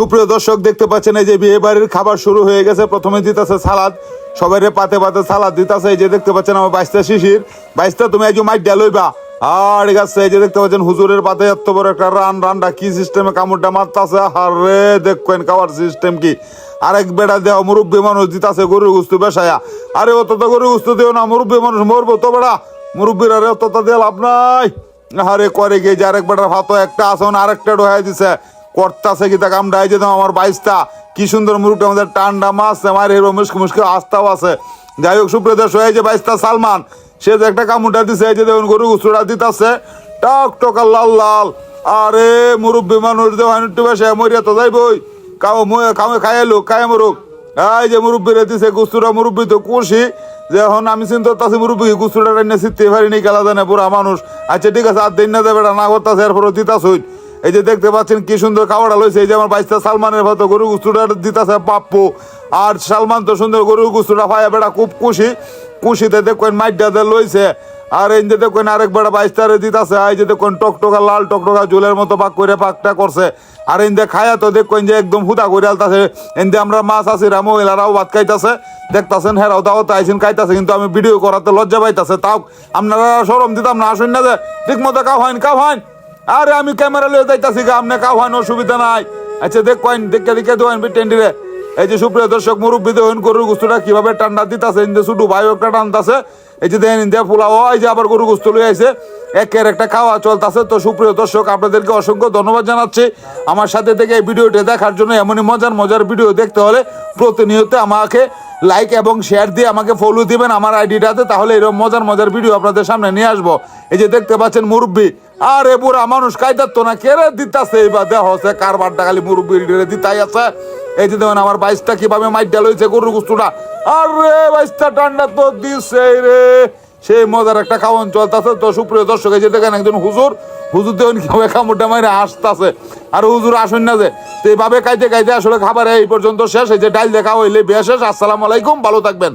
সুপ্রিয় দর্শক দেখতে পাচ্ছেন এই যে বিয়ে বাড়ির খাবার শুরু হয়ে গেছে। প্রথমে দিতেছে সালাদ, সবাই পাতে পাতে সালাদ দিতেছে। এই যে দেখতে পাচ্ছেন আমার বাইশটা শিশির, বাইশটা তুমি এই যে মাইট লইবা। আর গাছে এই যে দেখতে পাচ্ছেন হুজুরের পাতে এত বড় একটা রান্না কি সিস্টেমে কামড়টা মারতাছে। আরে দেখেন খাওয়ার সিস্টেম কি। আরেক বেড়া দেওয়া মুরব্বী মানুষ দিতাছে গরুর গুস্তু বেসায়া। আরে অত তো গরুর গুস্তু দিও না, মুরব্বী মানুষ মরবো তো বেড়া, মুরব্বীর আরে অত দিয়ে লাভ নাই। আরে করে গিয়ে যে আরেক বেটার ভাত একটা আসন আরেকটা ডোহাই দিছে করতাছে কি তা কামটা। এই যে আমার বাইশটা কি সুন্দর মুরুগটা আমাদের টান্ডা মাছ আমার হিরো মুস্কি মুস্কি আস্তাও আছে। যাই হোক সুপ্রিয় দর্শক এই যে বাইশটা সালমান সে যে একটা কামড়টা দিছে, এই যে দেখুন গরু গুস্তুটা দিতেছে টক টকা লাল লাল। আরে মুরব্বী মানুষ দেওয়ান একটু বেশি মরিয়া তো যাইবই, কামে খাইয়ে লোক খাইয়ে মরুক। এই যে মুরব্বীরে দিছে গুস্তুটা, মুরব্বী তো খুশি যে এখন আমি চিন্তা করতেছি মুরব্বী গুস্তুটা টাইনে শিখতে পারিনি খেলা জানে পুরা মানুষ। আচ্ছা ঠিক আছে আর দিন না দেবে না করতেছে এরপরও দিতাছ। এই যে দেখতে পাচ্ছেন কি সুন্দর খাওয়াটা লইছে। এই যে আমার বাইশটা সালমানের ভাত গরু গুস্তুটা দিতেছে পাপ্পু, আর সালমান তো সুন্দর গরু গুস্তুটা পাইয়া বেড়া খুব খুশিতে দেখেন মাইডাতে লইছে। আর এই যে দেখেন আরেক বেড়া বাইশটারে দিতেছে। এই যে দেখেন টকটকা লাল টকটকা জলের মতো পাক করে পাকটা করছে। আর এনদে খায়া তো দেখেন যে একদম হুদা করে আলতাছে। এনদে আমরা মাছ আছিরা মহিলারাও ভাত খাইতেছে দেখতেছেন, হেরাও তাও তো আইসিন খাইতেছে, কিন্তু আমি ভিডিও করাতে লজ্জা পাইতেছে। তাও আপনারা সরম দিতাম না, আসুন না যে ঠিক মতো খাওয়াইন। আরে আমি ক্যামেরা লিয়ে যাইতাছি গা, আপনি খাওয়ান অসুবিধা নাই। আচ্ছা দেখেন দেখে দেওয়ান টেন্ডিরে। এই যে সুপ্রিয় দর্শক মুরব্বী দেখেন গরুর গুস্তুটা কিভাবে টান্ডা দিতেছে। ইন্দে ছোট ভাই একটা টানতেছে। এই যে দেখেন ইন্ডিয়া পোলাও, এই যে আবার গরু গুস্তু লই আইছে, একের একটা খাওয়া চলতেছে। তো সুপ্রিয় দর্শক আপনাদেরকে অসংখ্য ধন্যবাদ জানাচ্ছি আমার সাথে থেকে এই ভিডিওটি দেখার জন্য। এমনই মজার ভিডিও দেখতে হলে প্রতিনিয়ত আমাকে লাইক এবং শেয়ার দিয়ে আমাকে ফলো দিবেন আমার আইডিটাতে, তাহলে এরকম মজার ভিডিও আপনাদের সামনে নিয়ে আসবো। এই যে দেখতে পাচ্ছেন মুরব্বী, আরে বুড়া মানুষ কায়দার তো না কেড়ে দিতাছে। এইবার দেহ হচ্ছে কারবারটা খালি মুরব্বীর দিতাই আছে। এই যে দেখুন আমার বাইশটা কিভাবে মাইট লইছে গরুর গুস্তুটা। আরে বাইশটা টান্ডা তো দিছে রে, সেই মজার একটা খাওয়ান চলতেছে। তো সুপ্রিয় দর্শক এই যে দেখেন একজন হুজুর দেখুন কিভাবে কামড়টা মাইরে আসতেছে। আর হুজুর আসুন না যে তো এইভাবে খাইতে আসলে খাবার এই পর্যন্ত শেষ। এই যে ডাল দেখা হইলে বিয়ে শেষ। আসসালামু আলাইকুম, ভালো থাকবেন।